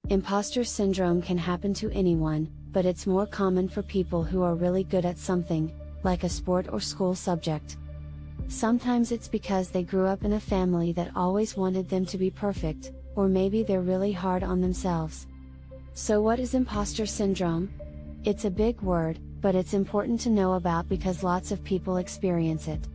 Imposter syndrome can happen to anyone, but it's more common for people who are really good at something, like a sport or school subject. Sometimes it's because they grew up in a family that always wanted them to be perfect, or maybe they're really hard on themselves. So what is imposter syndrome? It's a big word, but it's important to know about because lots of people experience it.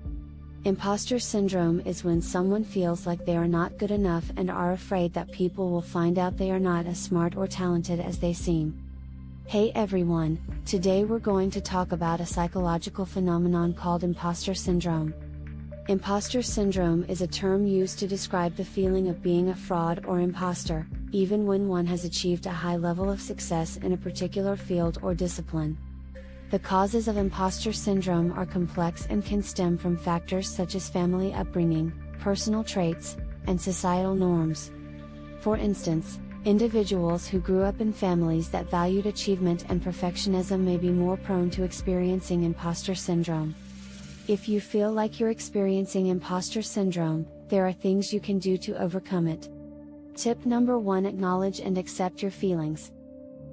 Imposter syndrome is when someone feels like they are not good enough and are afraid that people will find out they are not as smart or talented as they seem. Hey everyone, today we're going to talk about a psychological phenomenon called imposter syndrome. Imposter syndrome is a term used to describe the feeling of being a fraud or imposter, even when one has achieved a high level of success in a particular field or discipline. The causes of imposter syndrome are complex and can stem from factors such as family upbringing, personal traits, and societal norms. For instance, individuals who grew up in families that valued achievement and perfectionism may be more prone to experiencing imposter syndrome. If you feel like you're experiencing imposter syndrome, there are things you can do to overcome it. Tip number 1: acknowledge and accept your feelings.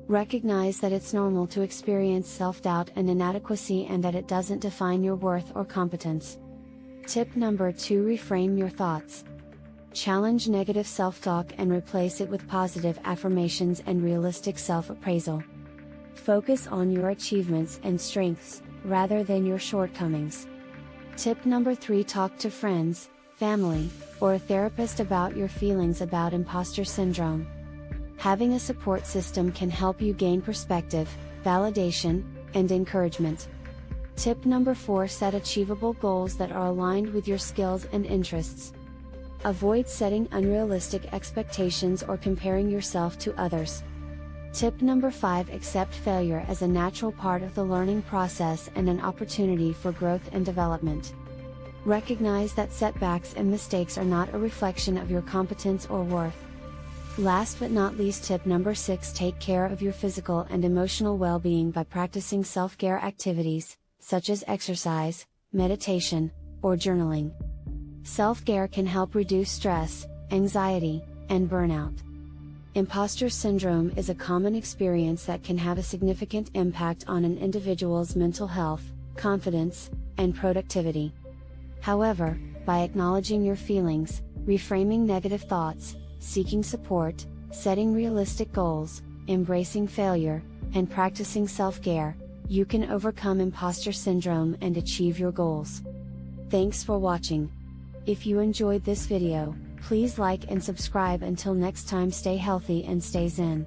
Recognize that it's normal to experience self-doubt and inadequacy and that it doesn't define your worth or competence. Tip number 2: reframe your thoughts. Challenge negative self-talk and replace it with positive affirmations and realistic self-appraisal. Focus on your achievements and strengths, rather than your shortcomings. Tip number 3: talk to friends, family, or a therapist about your feelings about imposter syndrome. Having a support system can help you gain perspective, validation, and encouragement. Tip number 4: set achievable goals that are aligned with your skills and interests. Avoid setting unrealistic expectations or comparing yourself to others. Tip number 5: accept failure as a natural part of the learning process and an opportunity for growth and development. Recognize that setbacks and mistakes are not a reflection of your competence or worth. Last but not least, tip number 6: take care of your physical and emotional well-being by practicing self-care activities, such as exercise, meditation, or journaling. Self-care can help reduce stress, anxiety, and burnout. Imposter syndrome is a common experience that can have a significant impact on an individual's mental health, confidence, and productivity. However, by acknowledging your feelings, reframing negative thoughts, seeking support, setting realistic goals, embracing failure, and practicing self-care, you can overcome imposter syndrome and achieve your goals. Thanks for watching. If you enjoyed this video, please like and subscribe. Until next time, stay healthy and stay zen.